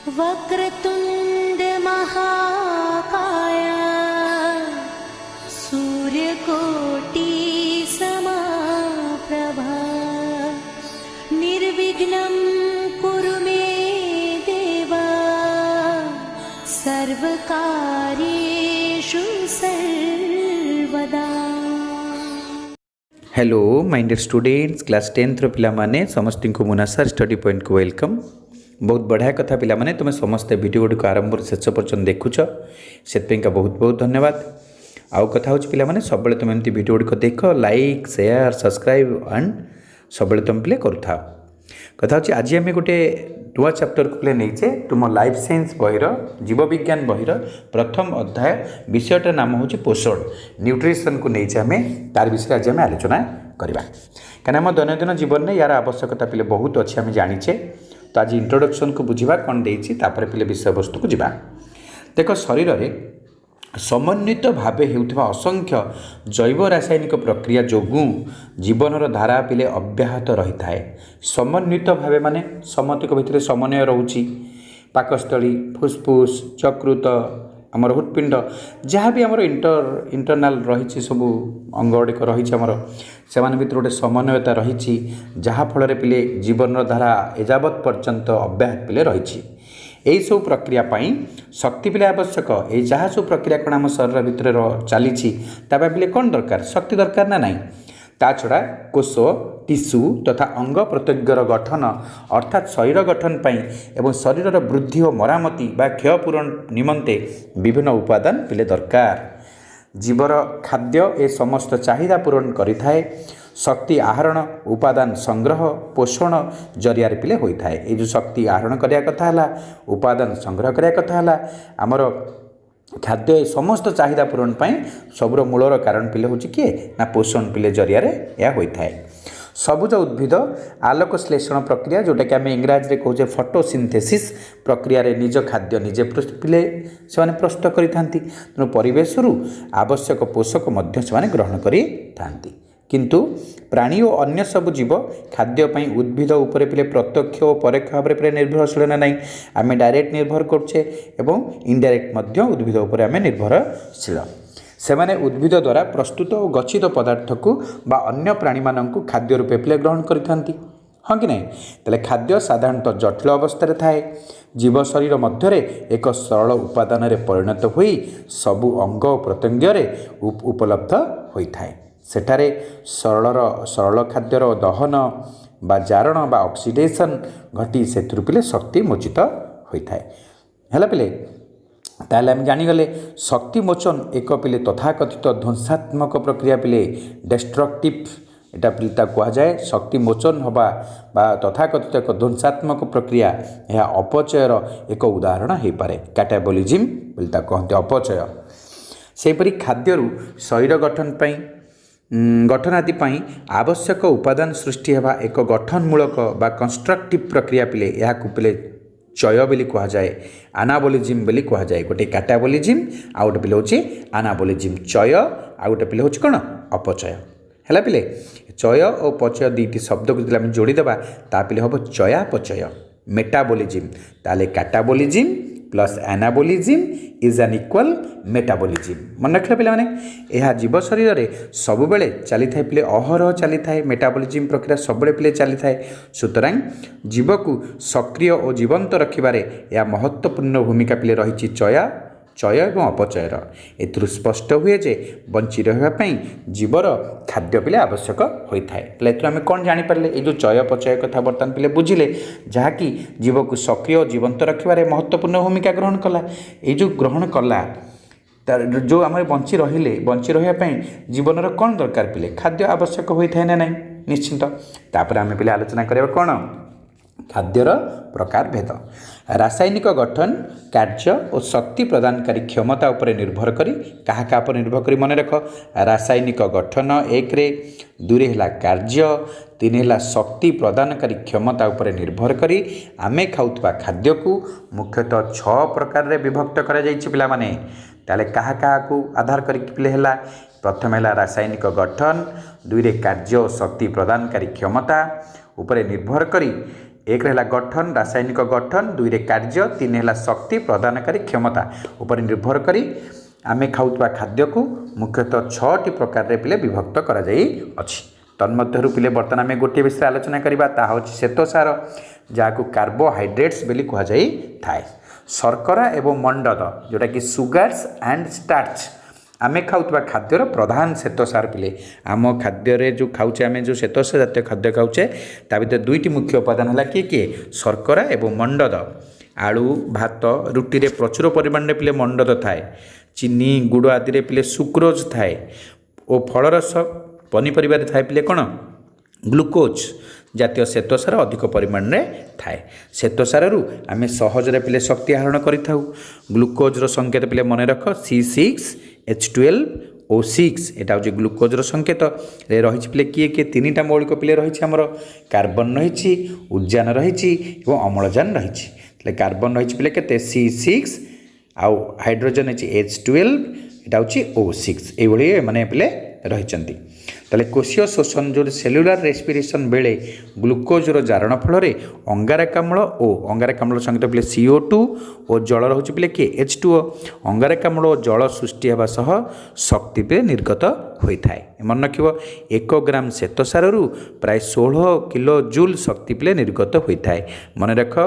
वक्रतुंड महाकाय सूर्यकोटि समप्रभा निर्विघ्नं कुरु मे देवा सर्वकार्येषु सर्वदा। Hello my dear students class 10th पिला माने समस्त को मुनासर स्टडी पॉइंट को वेलकम। बहुत बढ़िया कथा पिला माने तुम समस्त वीडियो गुडी को आरंभ शेष पर्यटन देखुच से बहुत बहुत धन्यवाद। आउ कथा हो पिला माने सब तुम एमती वीडियो गुडी को देख लाइक शेयर सब्सक्राइब एंड सब तुम प्ले करूथा। कथा हो आज आम गोटे नुआ चैप्टर को प्ले नहीं तुम लाइफ साइंस बहिर जीव विज्ञान बहिर प्रथम अध्याय विषयटा नाम हूँ पोषण न्यूट्रिशन को नहीं आम तार विषय आज आम आलोचना करवा कहीं आम दैनंदिन जीवन में यार आवश्यकता पिले बहुत अच्छे आम जाचे। तो आज इंट्रोडक्शन को बुझा कौन देती पिले विषय वस्तु को जीवा। देख शरीर में समन्वित भाव होता असंख्य जैव रासायनिक प्रक्रिया जोगु जीवनर धारा पिले अब्याहत रही थाए। समन्वित भाव माने समतिक भितर समन्वय रोचे पाकस्थली फुसफुस यकृत आमर हृत्पिंड जहाँ भी आमर इंटरनाल रही सब अंग गुड़िक रही से भर गोटे समन्वयता रही जहाँफल पिले जीवन धारा एजावत पर्यंत अब्याहत पिले रही। यही सब प्रक्रिया पाई शक्ति पिले आवश्यक। ये जहाँ सब प्रक्रिया कौन आम शरीर भितर चली पिले कौन दरकार शक्ति दरकार ना नहीं। ता छड़ा कोष टिश्यू तथा अंग प्रत्यंगर गठन अर्थात शरीर गठन पाई एवं शरीर वृद्धि और मरामती बा क्षय पूरण निमंते विभिन्न उपादान पिले दरकार। जीवर खाद्य ए समस्त चाहिदा पूरण करिथाए। शक्ति आहरण उपादान संग्रह पोषण जरिया पिले होता है। ये जो शक्ति आहरण करने कथा है उपादान संग्रह करने कथा है आमर खाद्य समस्त चाहिदा पूरण पाई सबुर मूलर कारण पिले हूँ किए ना पोषण पिले जरिया यह होता है। सबुज उद्भिद आलोक श्लेषण प्रक्रिया जोटा कि आम इंग्राजी में कहे फोटोसिंथेसिस प्रक्रिया रे निज खाद्य निजे पिले से प्रस्तुत करिथांती। तेणु परिवेश आवश्यक पोषक मध्य से ग्रहण करिथांती। किंतु प्राणी और अन्य सब जीव खाद्य पई उद्भिद उपरे पिले प्रत्यक्ष और परोक्ष भाव में निर्भरशील ना नहीं। आम डायरेक्ट निर्भर करछे एवं इनडायरेक्ट मध्य उद्भिद उपरे आम निर्भरशील। सेमाने उद्भिद द्वारा प्रस्तुत और गच्छित पदार्थ को बा अन्य प्राणी मानक खाद्य रूपे पिले ग्रहण करिथांती। हाँ कि नहीं तेल खाद्य साधारणतः जटिल अवस्था थाए। जीव शरीर मध्य एक सरल उपादान परिणत होई सबु अंग प्रत्यंग उपलब्ध होता है। सेठारे सरल खाद्यर दहन बा जारण बा ऑक्सीडेशन घटी से पिले शक्ति मोचित होता है पिले। ताले आम जानीगले शक्ति मोचन एक पिले तथाकथित ध्वंसात्मक प्रक्रिया पिले डिस्ट्रक्टिव एटा पिता कह जाए। शक्ति मोचन हवा बा तथाकथित एक ध्वंसात्मक प्रक्रिया यह अपचयर एक उदाहरण हो पारे। कैटाबोलिज्म पिता कहते अपचय। सेपरि खाद्यरू शरीर गठन पाई गठन आदि पाई आवश्यक उपादान सृष्टि हेबा एक गठनमूलक बा कंस्ट्रक्टिव प्रक्रिया पिले यह पिले चय बोली कह जाए आनाबोलिज्म बोली कह जाए। गोटे कैटाबोलिज्म आ गोटे पिले हूँ आनाबोलिज्म चय आ गोटे पिले हूँ कौन अपचय है पिले। चय और पचय दुईटी शब्द को जो जोड़ीदेवा ता पिले हम चयापचय मेटाबोलिज्म। ताले catabolism plus anabolism is an equal metabolism. मन रखिले पिला माने यह जीव शरीर में सब बेले चली थाए पिले अहरह चली थाए। मेटाबोलिज्म प्रक्रिया सब पिले चली थाए। सुतरां जीव को सक्रिय और जीवंत रखिबारे यह महत्वपूर्ण भूमिका पिले रही चय एवं अपचयर। एथुरु स्पष्ट हुए जे बंची रहिबा जीवर खाद्य पिले आवश्यक होता है। आम कौन जानीपारे ये जो चय अपचय कथा बर्तमान पिले बुझिले जहाँकि जीव को सक्रिय और जीवंत रखिबारे महत्वपूर्ण भूमिका ग्रहण कला। ये जो ग्रहण कला जो आम बंची रही जीवन कौन दरकार पिले खाद्य आवश्यक होता है ना नहीं निश्चिंत। तापर आम पिले आलोचना करिबा कौन खाद्यर प्रकार भेद रासायनिक गठन कार्य और शक्ति प्रदानकारी क्षमता उपर निर्भर करी क्या निर्भर करी मन रख रासायनिक गठन एक रे दुई है कार्य तीन है शक्ति प्रदानकारी क्षमता उपर निर्भर करी आमे खाउतबा खाद्य को मुख्यतः 6 प्रकार रे विभक्त करा जायछि पिला माने। ताले क्या को आधार करी पिले हैला प्रथम है रासायनिक गठन दुई रे कार्य और शक्ति प्रदानकारी क्षमता उपरे निर्भर करी एक है गठन रासायनिक गठन, दुई रे कार्य, तीन है शक्ति प्रदानकारी क्षमता उपर निर्भर करी आमे खाउतबा खाद्य को मुख्यतः 6टी प्रकार रे पिले विभक्त करा जाई अछि। तन्मध्यरु पिले बर्तमान आमे गोटे विषय आलोचना करिबा ता होछि श्वेतसार जाको कार्बोहाइड्रेट्स बेली कहा जाई थाए। शर्करा एवं मंडद जोटा कि सुगार्स एंड स्टार्च आमे खाउतबा खाद्यर प्रधान श्वेतसार पिले आम खाद्य जो खाऊचे आमे जो श्वेतसार जातीय खाद्य खाऊचे ता भीतर दुईटी मुख्य उपादान है किए शर्करा एवं मंडद। आलू भात रुटी रे प्रचुर परिमाण रे पिले मंडद थाए, चीनी गुड़ आदि रे पिले सुक्रोज थाए और फलरस पनीपरिया थाए पिले कौन ग्लुकोज जातीय श्वेतसार अधिक परिमाण रे थाए। श्वेतसार आमे सहजरे पिले शक्ति आहरण करिथाउ। ग्लुकोज संकेत पिले मन रख C6H12O6 एटा होची ग्लुकोज संकेत रे रही पिले किए तीनटा मौलिक पिले रही आमर कार्बन रही उद्जान रही अम्लजान रही। कार्बन रही पिले केते C6 आउ हाइड्रोजन है H12 एटा होची O6 एभली माने पिले रही। ताले कोशीय शोषण जो सेलुलार रेस्पिरेशन बेले ग्लुकोजर जारण फल अंगारकाम्ल और अंगारकाम्ल संकेत पिले CO2 और जल रोचे पिले किए H2O। अंगारकाम्ल और जल सृष्टि होगा सह शक्ति पे निर्गत होता है। मन रख 1 ग्राम श्वेतसार प्राय 16 किलो जूल शक्ति पिले निर्गत होता है। मन रख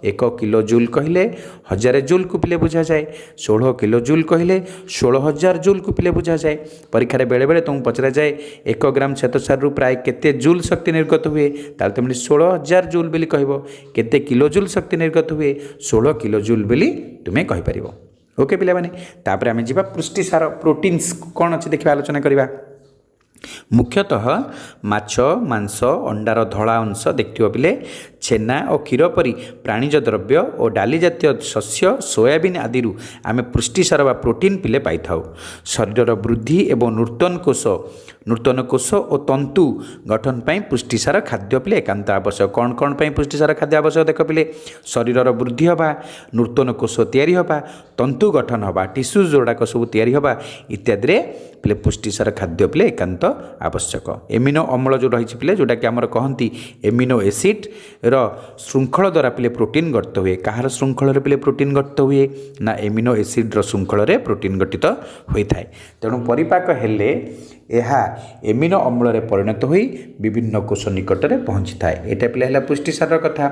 1 किलो जूल कहले 1000 जूल को पिले बुझा जाए, 16 किलो जूल कहले 16,000 जूल को पिले बुझा जाए। परीक्षा बेले बेले तुमको पचरा जाए 1 ग्राम श्वेतसार प्राय केते जूल शक्ति निर्गत हुए ताल तुम 16,000 जूल बोली कहबो, केते किलो जूल शक्ति निर्गत हुए 16 किलो जूल बोली तुम्हें कहि परिबो। ओके पिला माने तापर आमे जिबा पुष्टिसार प्रोटीन्स कौन अच्छे देखा आलोचना करवा। मुख्यतः माछ मांस अंडार धला अंश देखियो पिले छेना और क्षीर परी प्राणीज द्रव्य और डाली जातीय शस्य सोयाबीन आदि आमे पुष्टिसार व प्रोटीन पिले पाई थाउ। शरीर वृद्धि एवं नूतन कोष और तंतु गठन पाई पुष्टिसार खाद्य पिले एकांत आवश्यक। कौन कौन पाई पुष्टिसार खाद्य आवश्यक देख पिले शरीर वृद्धि हवा, नूतन कोष तैयारी हवा, तंतु गठन हवा, टिश्यूज जोड़ाक सब तैयारी हवा इत्यादि पिले पुष्टिसार खाद्य पिले एकांत आवश्यक। एमिनो अम्ल जो रही पिले जोटा कि आमर कहती एमिनो एसिड श्रृंखल द्वारा पिले प्रोटीन गठित हुए। कहार श्रृंखल पिले प्रोटीन गठित हुए ना एमिनो एसिड श्रृंखल प्रोटीन गठित होता है। तेणु परिपाक हेले यह एमिनो अम्ल परिणत हो विभिन्न कोष निकट में पहुँची थाए। यहाँ पिले पुष्टिसार कथा।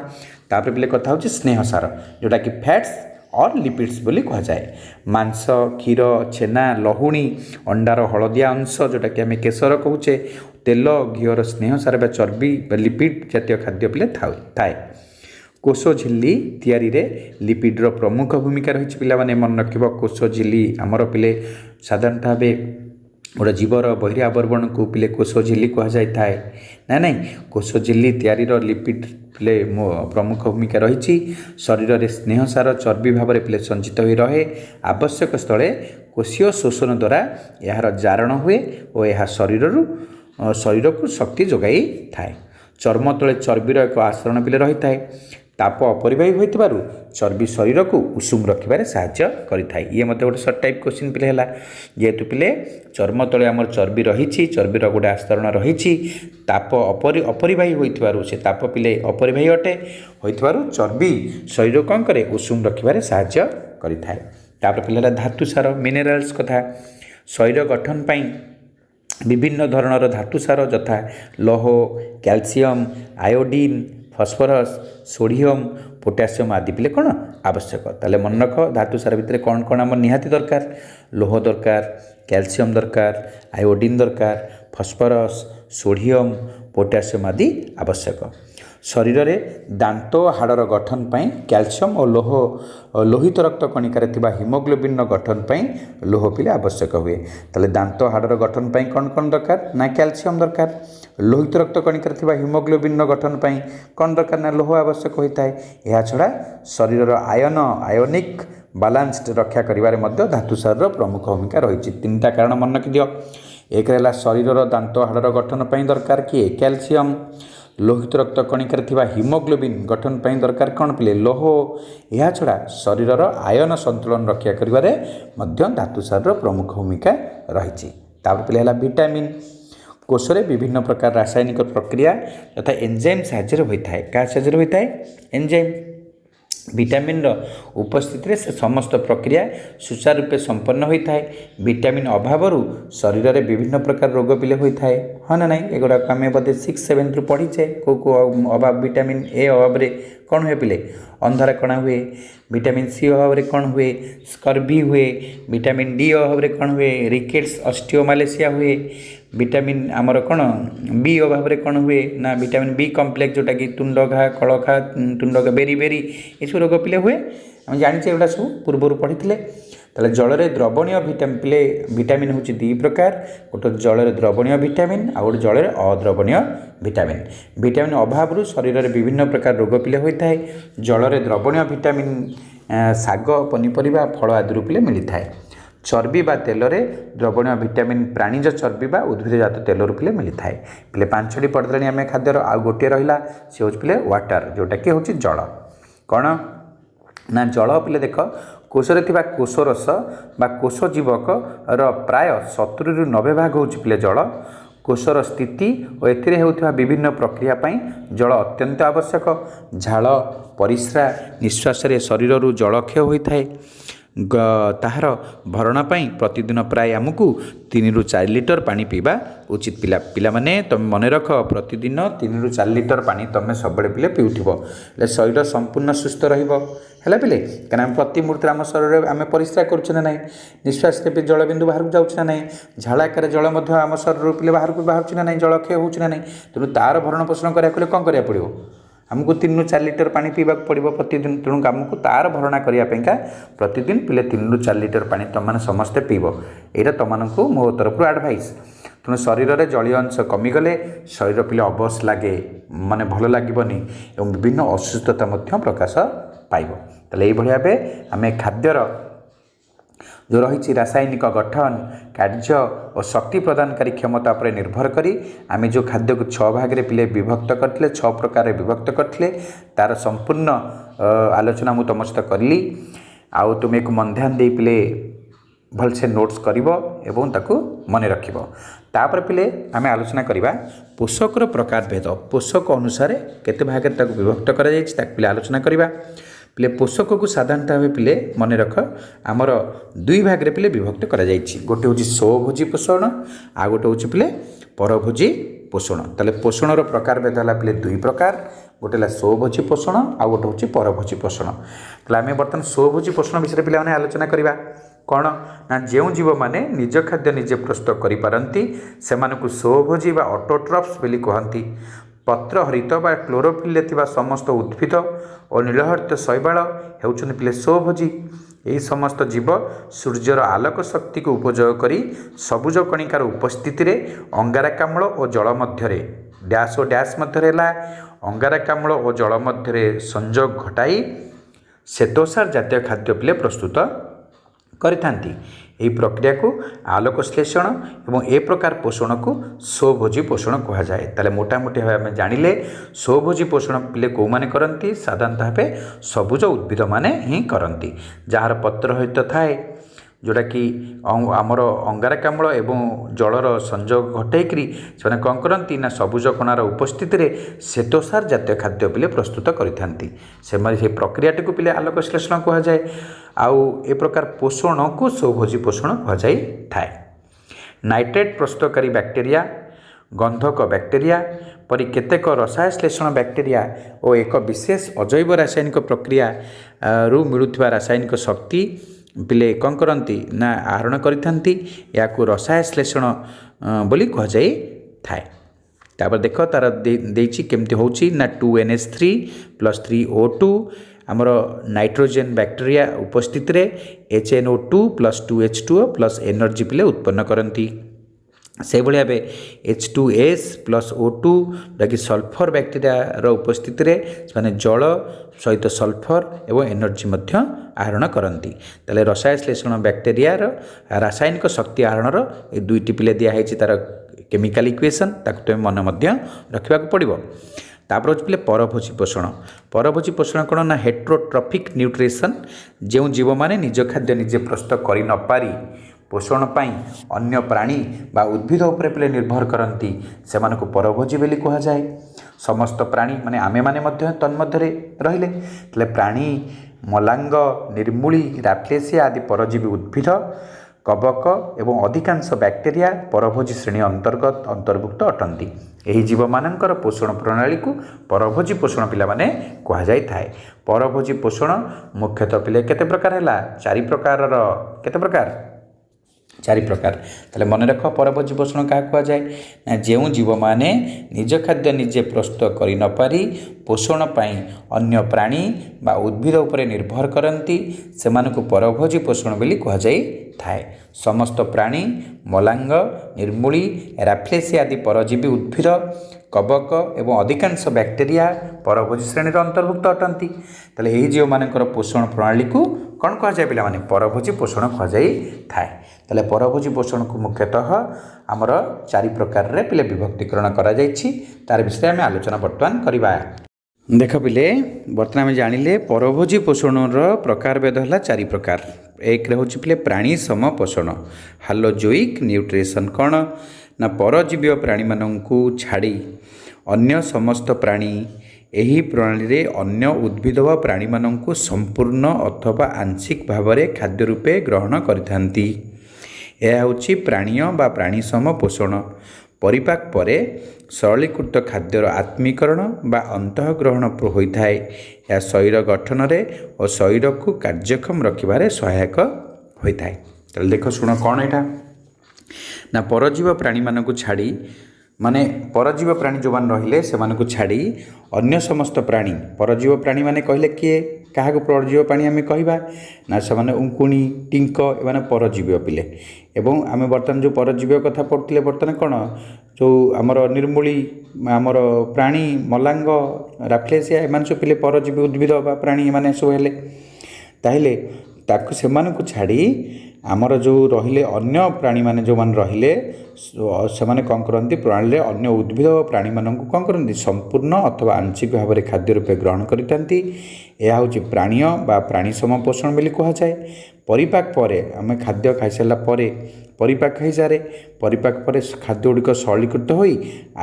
तापर पिले कथा हूँ स्नेहसार जोटा कि फैट्स और लिपिड्स बोली कह जाए। मांस क्षीर छेना लहुणी अंडार हलदिया अंश जोटा कि आम केशर कहूचे, तेल घीर स्नेहसार बा चर्बी लिपिड जातीय खाद्य पिले थाए। कोष झिल्ली तैयारी रे लिपिड्र प्रमुख भूमिका रही। पिला माने मन रखिबो कोष झिल्ली आमर पिले साधारणतः भावे गोटे जीवर बहिरी आवरण को पिले कोष झिल्ली कह जाए ना नहीं। कोष झिल्ली तैयारी लिपिड पिले प्रमुख भूमिका रही। शरीर में स्नेहसार चर्बी भाव में पिले संचित हो रहे। आवश्यक स्थले कोशीय शोषण द्वारा यार जारण हुए और यह शरीर को शक्ति जोगाई थाए। चर्म तले चर्बीर एक आचरण पिले रही थाए। ताप अपरिबाही होइतिबारु चर्बी शरीर को उषुम रखिबारे सहाय्य करिथाय। ये मते गोटे सर्ट टाइप क्वेश्चन पिले हला जेहेतु पिले चर्म तले आमर चर्बी रही, चर्बीर गोटे आस्तरण रही, ताप अपरिबाही होइतिबारु से ताप पिले अपरिबाही अटे होइतिबारु चर्बी शरीर कौन करे उषुम रखिबारे सहाय्य करिथाय। तापर पिले धातुसार मिनेराल्स कथा। शरीर गठन पाई विभिन्न धरणर धातुसार यथा लौह, calcium, iodine, phosphorus, sodium, potassium आदि पिले कौन आवश्यक। ताले मन रख धातुसार भितर कौन कौन आम निहाती दरकार, लौह दरकार, कैल्शियम दरकार, आयोडीन दरकार, फस्फरस, सोडियम, पोटासियम आदि आवश्यक। शरीर में दांत हाड़र गठन पाई कैल्शियम और लोहित रक्त कणिकार थिबा हिमोग्लोबिन गठन पाई लोह पिले आवश्यक हुए। ताले दांत हाड़र गठन पाई कौन कौन दरकार ना कैल्शियम दरकार। लोहित रक्त कणिकार थिबा हिमोग्लोबिन गठन पाई कौन दरकार ना लोह आवश्यक होता है। यह छड़ा शरीर आयोनिक बालान्सड रक्षा करिवारे मध्य धातुसार प्रमुख भूमिका रही। तीनटा कारण मन रखि दियो। एक रहा शरीर दांत हाड़र गठन पाई दरकार किए कैल्शियम। लोहित रक्त कणिकार थिबा हिमोग्लोबिन गठन पाई दरकार कौन पिले लोह। यह छड़ा शरीर आयन संतुलन रक्षा करिवारे मध्य धातुसार प्रमुख भूमिका रही। तापर पिले हला विटामिन। कोशरे विभिन्न प्रकार रासायनिक प्रक्रिया तथा एंजाइम साहाय्य होता है। क्या साहाय्य होता है? एंजाइम। विटामिन उपस्थिति से समस्त प्रक्रिया सुचारू रूपे संपन्न होता है। विटामिन अभाव शरीर में विभिन्न प्रकार रोग पिले होता है। हाँ ना नहीं, एगुड़ा आम बोधे 6-7 रु पढ़ीचे को अभाव विटामिन ए अभाव कौन हुए पिले? अंधार कणा हुए। विटामिन सी अभाव कौन हुए? स्कर्वी हुए। विटामिन डी अभाव कौन हुए? रिकेट्स ऑस्टियोमालेशिया हुए। विटामिन आमर कौन बी अभाव कौन हुए ना विटामिन बी कम्प्लेक्स जोटा कि तुंड घा कल घा तुंड घा बेरी बेरी ये सब रोग पिले हुए। आम जाचे एगुड़ा सब पूर्वर पढ़ी ताले जल में द्रवणीय पिले विटामिन हूँ 2 प्रकार। गोटे जल में द्रवणीय विटामिन आ गोटे जल में अद्रवणीय विटामिन। विटामिन अभाव शरीर में विभिन्न प्रकार रोग पिले होता है। जल में द्रवणीय विटामिन शाग पनीपरिया फल आदि पिले मिलता है। चर्बी बा तेल रे द्रवणीय विटामिन प्राणीज चर्बी बा उद्भिदजात तेल पिले मिलता है। पिले 5टी पढ़दे आम खाद्यर आ गोटे रहा सी हूँ पिले वाटर जोटा कि हूँ जल। कौन ना जल पिले देख कोशरे थिबा कोशरस बा कोश जीवक प्राय 70 ରୁ 90 भाग हूँ पिले जल। कोशर स्थिति और एथिरे होउथिबा विभिन्न प्रक्रिया पई जल अत्यंत आवश्यक। झाल परिस्रा निश्वास शरीर रू जल क्षय होता है। ताहार भरणा पाई प्रतिदिन प्राय आमको 3 ରୁ 4 लिटर पानी पीवा उचित। पिला माने तुम मन रख प्रतिदिन 3 ରୁ 4 लिटर पानी तुम सब पिले पीउथिबो शरीर संपूर्ण सुस्थ रहिबो। है पिले कहीं प्रति मुहूर्त आम शरीर आम परिस्रा करुना ना निश्वास भी जल बिंदु बाहर को जाऊँ ना झाड़ आकार जल आम शरीर पिले बाहर को बाहर ना जल क्षय होना ना तेणु तार भरण पोषण कराया कौन कराया पड़ो आमको 3 ରୁ 4 लिटर पानी पीवा पड़ो प्रतिदिन। तेणु आमको तार भरणा करने प्रतिदिन पिले 3 ରୁ 4 लिटर पानी तुम मैंने समस्ते पीब। यहाँ तुमको मो तरफ एडभाइस। तेणु शरीर में जलीय अंश कमिगले शरीर पिले अबस लगे माने भल लगनी और विभिन्न असुस्थता प्रकाश पाइब। ताले ये भाव आम खाद्यर जो रही रासायनिक गठन कार्य और शक्ति प्रदानकारी क्षमता पर निर्भर करी आम जो खाद्य को 6 भाग रे पिले विभक्त करते 6 प्रकार विभक्त करते तार संपूर्ण आलोचना मु तुम सहित करी। आउ तुम एक मन ध्यान दे पिले भलसे नोट्स करिवो एवं ताकू मन रखिवो। तापर पिले आम आलोचना करवा पोषकर प्रकार भेद पोषक अनुसार केते भाग रे ताकू विभक्त करा जायछि ताकू पिले आलोचना करवा। पिले पोषक को साधारणतः भाव पिले मन रख आमर 2 भाग रे पिले विभक्त करा जायछि। गोटे हूँ स्वभोजी पोषण आ गोटे हूँ पिले परभोजी पोषण। ताले पोषणर प्रकार भेद है पिले 2 प्रकार गोटे है स्वभोजी पोषण आ गोटे हूँ परभोजी पोषण। ताले आम बर्तमान स्वभोजी पोषण विषय पिला माने आलोचना करवा। कौन ना जो जीव माने निज खाद्य निजे प्रस्तुत करिपारंती सेमानकु स्वभोजी बा ऑटोट्रॉफ्स बोली कहती। पत्र हरित बा क्लोरोफिल थिबा समस्त उद्भिद और नीलहरित शैवाल हेउछन पिले स्वभोजी। यही समस्त जीव सूर्यर आलोक शक्ति को उपयोग करी सबुज कणिकार उपस्थिति रे अंगारकाम्ल और जल मध्य डैश और डैश मध्य अंगारकाम्ल और जल मध्य संयोग घटाई श्वेतसार जातीय खाद्य पिले प्रस्तुत करिथांती। यही प्रक्रिया को आलोक श्लेषण एवं ए प्रकार पोषण को स्वभोजी पोषण कहा जाए। ताले मोटामोटी भाव आम जानिले स्वभोजी पोषण पिले कौ माने करती साधारणतः भाव सबुज उद्भिद माने ही करती जार पत्र सहित थाए जोटा कि आमर अंगारकाम्ल एवं जलर संयोग घटाई से कौन करती ना सबुज कणार उपस्थिति रे श्वेतसार जातीय खाद्य पिले प्रस्तुत करिथांती। से प्रक्रियाटी को पिले आलोक श्लेषण कहा जाए। आउ ए प्रकार पोषण को स्वभोजी पोषण कहा जाए थाए। नाइट्रेट प्रस्तुतकारी बैक्टेरिया गंधक बैक्टेरिया परि केतेक रसायन श्लेषण बैक्टेरिया और एक विशेष अजैव रासायनिक प्रक्रिया रु मिलुथिबा रासायनिक शक्ति पिले कौन करती ना आहरण करिथांती या को रसायन श्लेषण बोली कह जाए थाए। तापर देख तार देछि केमती होछि ना 2NH3 + 3O2 आमर नाइट्रोजेन बैक्टेरिया उपस्थित रे HNO2 + 2H2O + एनर्जी पिले उत्पन्न करती। से भाई भाव H2S + O2 जहाँकि सल्फर बैक्टेरिया उपस्थिति रे माने जल सहित सल्फर एवं एनर्जी आहरण करती। ताले रसायन श्लेषण बैक्टेरिया रासायनिक शक्ति आहरणर ये 2टी पिले दिखाई तार केमिकल इक्वेशन ताकू तुम मन रखा पड़ो। तापर हूँ पिले परभोजी पोषण। परभोजी पोषण कौन ना हेट्रोट्रॉफिक न्यूट्रिशन जो जीव माने निज खाद्य निजे प्रस्तुत कर न पारी पोषण पाई अन्य प्राणी बा उद्भिद उपरे पिले निर्भर करती से परभोजी बोली कह जाए। समस्त प्राणी माने आमे माने मध्य तन्मध्य रहिले तले प्राणी मलांग निर्मूली राफ्लेसिया आदि परजीवी उद्भिद कवक एवं अधिकांश बैक्टेरिया परभोजी श्रेणी अंतर्भुक्त अटंती। यही जीव मानकर पोषण प्रणाली को परभोजी पोषण पिला माने कह जाई थाए। परभोजी पोषण मुख्यतः पिले केते प्रकार हैला 4 प्रकार केते प्रकार 4 प्रकार। ताले मन रख परभोजी पोषण क्या कह जाए ना जो जीव माने निज खाद्य निजे प्रस्तुत कर न पारी पोषण पाई अन्य प्राणी बा उद्भिद उपरे निर्भर करती से परभोजी पोषण बोली कह जाई थाए। समस्त प्राणी मलांग निर्मूली राफ्लेसिया आदि परजीवी उद्भिद कवक एवं अधिकांश बैक्टेरिया परभोजी श्रेणी अंतर्भुक्त अटंती। ताले यही जीव मानकर पोषण प्रणाली को कौन कह जाए पिला माने परभोजी पोषण कह जाई थाए। ताले परभोजी पोषण को मुख्यतः आमर 4 प्रकार रे पिले विभक्तिकरण करा जायछि। तार विषय आम आलोचना बर्तमान करबा। देख पिले बर्तमान आम जानिले परभोजी पोषणर प्रकार भेद है 4 प्रकार। एक हूँ पिले प्राणी सम पोषण हालोजोइक न्यूट्रिशन कौन ना परजीवी प्राणी मानू छाड़ी अन्य समस्त प्राणी एही प्रणाली रे अन्य उद्भिद व प्राणी मानू संपूर्ण अथवा आंशिक भाव में खाद्य रूपे ग्रहण करिथांती। यह हूँ प्राणीय बा प्राणी सम पोषण। परिपाक परे सरलीकृत खाद्यर आत्मीकरण बा अंतःग्रहण होता है। यह शरीर गठन और शरीर को कार्यक्षम रखिबारे सहायक होता है। तो देख शुण कौन यहाँ ना परजीव प्राणी मानू छाड़ी माने परजीव प्राणी जो मान रहिले से मानू छाड़ी अन्य समस्त प्राणी परजीव प्राणी माने कहले किए क्या परजीव प्राणी आम कहवा ना से उंकुणी टिंक एवं परजीव पिले एवं आम बर्तमान जो परजीव कथा पढ़ुले बर्तमान कौन जो आमर निर्मूली आमर प्राणी मलांग राफ्लेसिया एम सब पिले परजीवी उद्भिद बा प्राणी एम सब हेले ताहले ताकु सेमानकु छाड़ी आमर जो रहिले अन्य प्राणी माने जो मान रहिले से कौन करती प्रणाली अन्य उद्भिद प्राणी मानक कौन करती संपूर्ण अथवा आंशिक भाव में खाद्य रूपे ग्रहण करती। यह हूँ प्राणीय बा प्राणी सम पोषण बोली कह जाए। परिपाक पर आम खाद्य खाई सारा परिपाक हो सारे परिपाक पर खाद्य गुड़िक सरलीकृत हो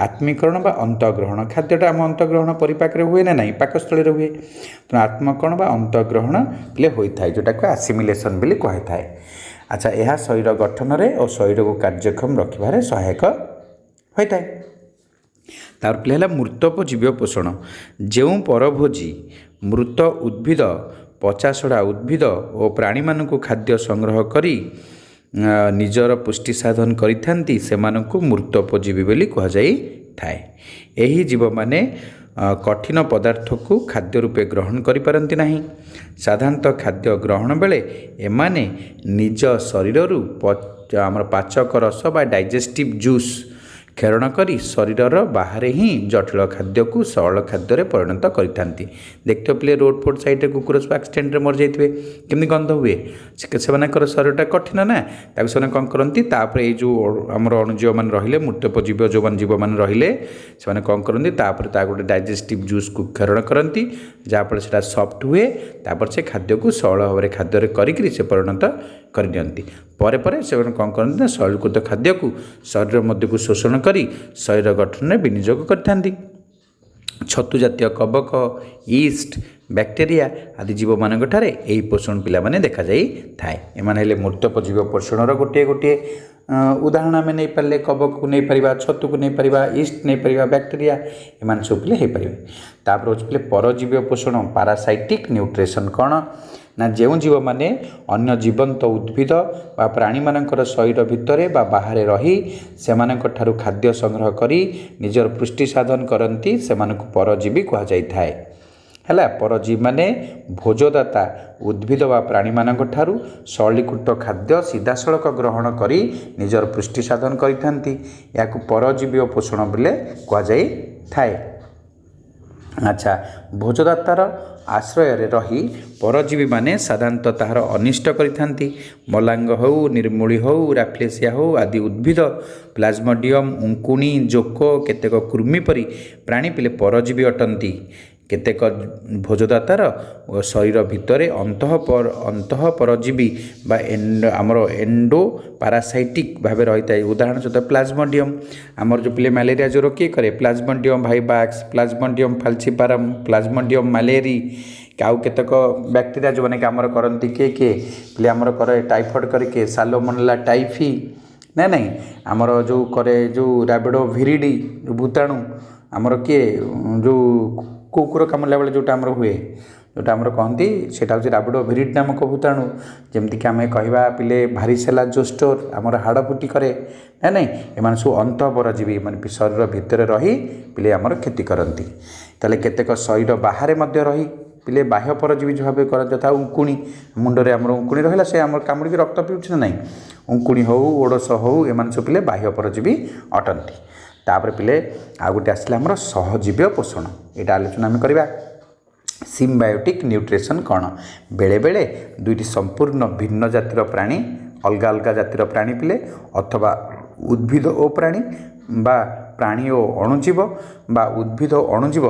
आत्मीकरण बा अंतग्रहण खाद्यटा आम अंतग्रहण परिपाक हुए ना ना पाकस्थल हुए तो आत्मकरण बा अंतग्रहण होता है जोटा को आसिमिलेसन बोली कही था। अच्छा यह शरीर गठन और शरीर को कार्यक्षम रखिबारे सहायक होता है। तार पिला मृतोपजीवी पोषण जो परभोजी मृत उद्भिद पचासड़ा उद्भिद और प्राणी मानक खाद्य संग्रह करी निजर पुष्टि साधन करिथांती सेमानकु मृतोपजीवी बोली कह जाई थाए। एही जीव माने कठिन पदार्थ को खाद्य रूपे ग्रहण करि पारंती नाही। साधारणतः खाद्य ग्रहण बेले एमाने निज शरीर आमर पाचक रस बा डाइजेस्टिव जूस खेरण करी शरीर बाहर ही जटिल खाद्य को सरल खाद्य परिणत करते। देखते पिले रोड फोड साइड कुकुर सब एक्सीडेंट मर जाइए केमती गंध हुए से शरीरटा कठिन ना ताकि से कौन करती ये जो आमर अणुजीव मान रहिले मृतोपजीवी जो मान जीव मान रहिले से कौन करती गोटे डाइजेस्टिव जूस को खेरण करती जहाँफल से सफ्ट हुए तापर से खाद्य को सरल भाव में खाद्य करी से परिणत कर दियंती। परे परे से कौन करते ना सरलीकृत खाद्य को शरीर मध्य को शोषण करी शरीर गठन में विनियोग करथांती। छतु जातीय कवक ईस्ट बैक्टेरिया आदि जीव मान यही पोषण पिला माने देखा जाई थाए। एमाने हेले मृतोपजीवी पोषणर गोटे गोटे उदाहरण आम नहीं पारे कवक को नहीं पार छतु को नहीं पार ईस्ट नहीं पार बैक्टेरिया एम सब पिले हो पारे। तापर हूँ पिले परजीवी पोषण पारासाइटिक न्यूट्रिशन कौन ना जो जीव माने अन्य जीवंत उद्भिद बा प्राणी मानकर शरीर भितर बा बाहर रही सेमानक ठारू खाद्य संग्रह करी निजर पुष्टि साधन करती सेमानकु परजीवी कह जाई थाए। हैला परजीवी माने भोजदाता उद्भिद बा प्राणी मानक ठारू सरलीकृत खाद्य सीधासलख ग्रहण करी निजर पुष्टि साधन करिथांती याकु परजीवी पोषण बोले कह जाई थाए। अच्छा भोजदातार आश्रय रही परजीवी माने साधारणतः ताहार अनिष्ट करिथांती। मलांग हो निर्मूली हो राफ्लेसिया हो आदि उद्भिद प्लाज्मोडियम उंकुणी जोक केतेक कृमि परी प्राणी पिले परजीवी अटंती। କେତେକ ଭୋଜଦାତାର ଶରୀର ଭିତରେ ଅନ୍ତଃପରଜୀବୀ ବା ଆମର ଏଣ୍ଡୋ ପାରାସାଇଟିକ୍ ଭାବେ ରହିଥାଏ। ଉଦାହରଣ ସହିତ ପ୍ଲାଜମୋଡ଼ିୟମ୍, ଆମର ଯେଉଁ ପିଲେ ମ୍ୟାଲେରିଆ ଜ୍ୱର କିଏ କରେ? ପ୍ଲାଜମୋଡ଼ିୟମ୍ ଭାଇବାକ୍ସ, ପ୍ଲାଜମୋଡ଼ିୟମ୍ ଫାଲସିପାରମ୍, ପ୍ଲାଜମୋଡ଼ିୟମ୍ ମାଲେରି। ଆଉ କେତେକ ବ୍ୟାକ୍ଟେରିଆ ଯେଉଁମାନେ କି ଆମର କରନ୍ତି କିଏ ପିଲେ ଆମର କରେ ଟାଇଫଏଡ଼୍ କରେ କିଏ? ସାଲୋମୋନେଲା ଟାଇଫି। ନାଇଁ ଆମର ଯେଉଁ କରେ ଯେଉଁ ରାବିଡୋ ଭିରିଡି ଭୂତାଣୁ ଆମର କିଏ? ଯେଉଁ କୁକୁର କାମୁଡ଼ିଲା ବେଳେ ଯେଉଁଟା ଆମର ହୁଏ, ଯେଉଁଟା ଆମର କହନ୍ତି ସେଇଟା ହେଉଛି ରାବିଡୋ ଭିରିଡି ନାମକ ଭୂତାଣୁ। ଯେମିତିକି ଆମେ କହିବା ପିଲେ ଭାରିସେଲା ଜୋଷ୍ଟର ଆମର ହାଡ଼ ଫୁଟି କରେ। ନାଇଁ ଏମାନେ ସବୁ ଅନ୍ତଃପରଜୀବୀ, ମାନେ ଶରୀର ଭିତରେ ରହି ପିଲେ ଆମର କ୍ଷତି କରନ୍ତି। ତାହେଲେ କେତେକ ଶରୀର ବାହାରେ ମଧ୍ୟ ରହି ପିଲେ ବାହ୍ୟ ପରଜୀବୀ ଭାବେ କରନ୍ତି, ଯଥା ଉଙ୍କୁଣି। ମୁଣ୍ଡରେ ଆମର ଉଙ୍କୁଣି ରହିଲା, ସେ ଆମର କାମୁଡ଼ିକି ରକ୍ତ ପିଉଛି ନା ନାହିଁ? ଉଙ୍କୁଣି ହେଉ ଓଡ଼ଶ ହେଉ ଏମାନେ ସବୁ ପିଲେ ବାହ୍ୟ ପରଜୀବୀ ଅଟନ୍ତି। ତାପରେ ପିଲେ ଆଉ ଗୋଟେ ଆସିଲା ଆମର ସହଜୀବୀୟ ପୋଷଣ। ଏଇଟା ଆଲୋଚନା ଆମେ କରିବା। ସିମ୍ବାୟୋଟିକ୍ ନ୍ୟୁଟ୍ରିସନ୍ କ'ଣ? ବେଳେବେଳେ ଦୁଇଟି ସମ୍ପୂର୍ଣ୍ଣ ଭିନ୍ନ ଜାତିର ପ୍ରାଣୀ, ଅଲଗା ଅଲଗା ଜାତିର ପ୍ରାଣୀ ପିଲେ ଅଥବା ଉଦ୍ଭିଦ ଓ ପ୍ରାଣୀ ବା ପ୍ରାଣୀ ଓ ଅଣୁଜୀବ ବା ଉଦ୍ଭିଦ ଓ ଅଣୁଜୀବ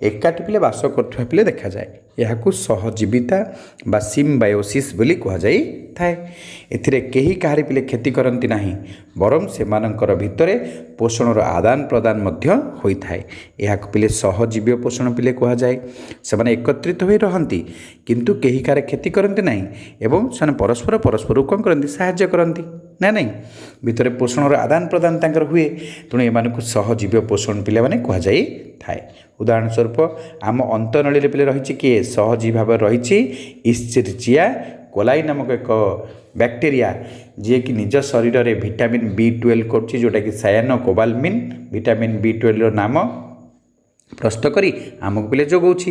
ଏକାଠି ପିଲେ ବାସ କରୁଥିବା ପିଲେ ଦେଖାଯାଏ। ଏହାକୁ ସହଜୀବିତା ବା ସିମ୍ବାୟୋସିସ୍ ବୋଲି କୁହାଯାଇଥାଏ। ଏଥିରେ କେହି କାହାରି ପିଲେ କ୍ଷତି କରନ୍ତି ନାହିଁ, ବରଂ ସେମାନଙ୍କର ଭିତରେ ପୋଷଣର ଆଦାନ ପ୍ରଦାନ ମଧ୍ୟ ହୋଇଥାଏ। ଏହାକୁ ପିଲେ ସହଜୀବୀୟ ପୋଷଣ ପିଲେ କୁହାଯାଏ। ସେମାନେ ଏକତ୍ରିତ ହୋଇ ରହନ୍ତି କିନ୍ତୁ କେହି କାହାର କ୍ଷତି କରନ୍ତି ନାହିଁ ଏବଂ ସେମାନେ ପରସ୍ପରକୁ କ'ଣ କରନ୍ତି? ସାହାଯ୍ୟ କରନ୍ତି। ନାଇଁ ଭିତରେ ପୋଷଣର ଆଦାନ ପ୍ରଦାନ ତାଙ୍କର ହୁଏ। ତେଣୁ ଏମାନଙ୍କୁ ସହଜୀବୀୟ ପୋଷଣ ପିଲାମାନେ କୁହାଯାଇଥାଏ। ଉଦାହରଣ ସ୍ୱରୂପ ଆମ ଅନ୍ତନଳୀରେ ପିଲେ ରହିଛି କିଏ? ସହଜୀବୀ ଭାବରେ ରହିଛି ଇଶ୍ଚେରିଚିଆ କୋଲାଇ ନାମକ ଏକ ବ୍ୟାକ୍ଟେରିଆ, ଯିଏକି ନିଜ ଶରୀରରେ ଭିଟାମିନ୍ B12 କରୁଛି, ଯେଉଁଟାକି ସାୟାନୋ କୋବାଲମିନ୍ ଭିଟାମିନ୍ B12ର ନାମ ପ୍ରସ୍ତୁତ କରି ଆମକୁ ପିଲେ ଯୋଗାଉଛି।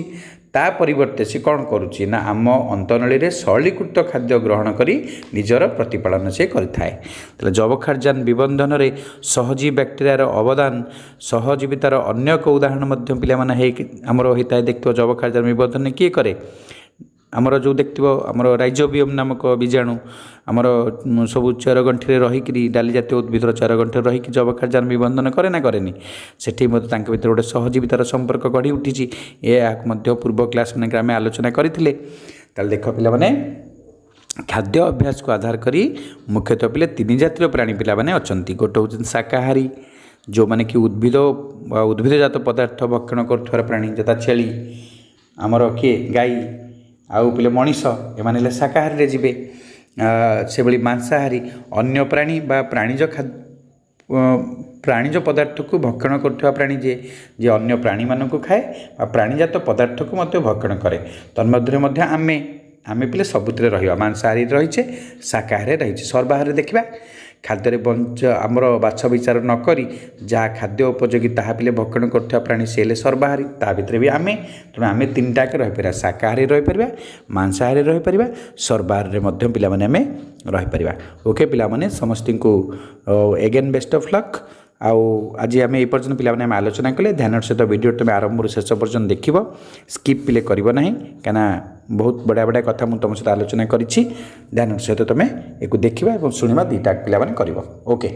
ତା ପରିବର୍ତ୍ତେ ସେ କ'ଣ କରୁଛି ନା ଆମ ଅନ୍ତନଳୀରେ ଶୈଳୀକୃତ ଖାଦ୍ୟ ଗ୍ରହଣ କରି ନିଜର ପ୍ରତିପାଳନ ସେ କରିଥାଏ। ତାହେଲେ ଯବକ୍ଷାରଜାନ ବିବନ୍ଧନରେ ସହଜୀବୀ ବ୍ୟାକ୍ଟେରିଆର ଅବଦାନ, ସହଜୀବିତାର ଅନ୍ୟ ଏକ ଉଦାହରଣ ମଧ୍ୟ ପିଲାମାନେ ଆମର ହୋଇଥାଏ। ଦେଖିଥିବ ଯବକ୍ଷାରଜାନ ବିବନ୍ଧନରେ କିଏ କରେ? ଆମର ଯେଉଁ ଦେଖିଥିବ ଆମର ରାଇଜୋବିୟମ୍ ନାମକ ବୀଜାଣୁ ଆମର ସବୁ ଚେରଗଣ୍ଠିରେ ରହିକିରି ଡାଲି ଜାତୀୟ ଉଦ୍ଭିଦର ଚେରଗଣ୍ଠିରେ ରହିକି ଯବକ୍ଷାରଜାନ ବିବନ୍ଧନ କରେ ନା କରେନି? ସେଠି ମଧ୍ୟ ତାଙ୍କ ଭିତରେ ଗୋଟେ ସହଜୀବିତାର ସମ୍ପର୍କ ଗଢ଼ି ଉଠିଛି। ଏହାକୁ ମଧ୍ୟ ପୂର୍ବ କ୍ଲାସ୍ମାନଙ୍କରେ ଆମେ ଆଲୋଚନା କରିଥିଲେ। ତାହେଲେ ଦେଖ ପିଲାମାନେ, ଖାଦ୍ୟ ଅଭ୍ୟାସକୁ ଆଧାର କରି ମୁଖ୍ୟତଃ ପିଲେ ତିନି ଜାତୀୟ ପ୍ରାଣୀ ପିଲାମାନେ ଅଛନ୍ତି। ଗୋଟେ ହେଉଛନ୍ତି ଶାକାହାରୀ, ଯେଉଁମାନେ କି ଉଦ୍ଭିଦଜାତ ପଦାର୍ଥ ଭକ୍ଷଣ କରୁଥିବା ପ୍ରାଣୀ, ଯଥା ଛେଳି, ଆମର କିଏ? ଗାଈ, ଆଉ ପିଲେ ମଣିଷ, ଏମାନେ ହେଲେ ଶାକାହାରୀରେ ଯିବେ। ସେଭଳି ମାଂସାହାରୀ ଅନ୍ୟ ପ୍ରାଣୀ ବା ପ୍ରାଣୀଜ ପଦାର୍ଥକୁ ଭକ୍ଷଣ କରୁଥିବା ପ୍ରାଣୀ ଯିଏ ଅନ୍ୟ ପ୍ରାଣୀମାନଙ୍କୁ ଖାଏ ବା ପ୍ରାଣୀଜାତ ପଦାର୍ଥକୁ ମଧ୍ୟ ଭକ୍ଷଣ କରେ। ତନ୍ମଧ୍ୟରେ ମଧ୍ୟ ଆମେ ପିଲେ ସବୁଥିରେ ରହିବା। ମାଂସାହାରୀ ରହିଛେ, ଶାକାହାରୀ ରହିଛେ। ସର୍ବାହାରରେ ଦେଖିବା, ଖାଦ୍ୟରେ ଆମର ବାଛ ବିଚାର ନ କରି ଯାହା ଖାଦ୍ୟ ଉପଯୋଗୀ ତାହା ପିଲେ ଭକ୍ଷଣ କରୁଥିବା ପ୍ରାଣୀ ସେ ହେଲେ ସର୍ବାହାରୀ। ତା ଭିତରେ ବି ଆମେ, ତେଣୁ ଆମେ ତିନିଟାକେ ରହିପାରିବା। ଶାକାହାରୀ ରହିପାରିବା, ମାଂସାହାରୀ ରହିପାରିବା, ସର୍ବାହାରୀରେ ମଧ୍ୟ ପିଲାମାନେ ଆମେ ରହିପାରିବା। ଓକେ ପିଲାମାନେ, ସମସ୍ତଙ୍କୁ ଏଗେନ୍ ବେଷ୍ଟ ଅଫ୍ ଲକ୍। ଆଉ ଆଜି ଆମେ এই ପର୍ଯ୍ୟନ୍ତ ପିଲାମାନେ ଆମେ ଆଲୋଚନା କଲେ। ଧ୍ୟାନର ସହିତ ଭିଡ଼ିଓ ତୁମେ ଆରମ୍ଭରୁ ଶେଷ ପର୍ଯ୍ୟନ୍ତ ଦେଖିବ, ସ୍କିପ୍ ପିଲେ କରିବ ନାହିଁ, କାହିଁକିନା ବହୁତ ବଢ଼ିଆ ବଢ଼ିଆ କଥା ମୁଁ ତୁମ ସହିତ ଆଲୋଚନା କରିଛି। ଧ୍ୟାନର ସହିତ ତୁମେ ଏକୁ ଦେଖିବା ଏବଂ ଶୁଣିବା, ଦୁଇଟା ପିଲାମାନେ କରିବ। ଓକେ।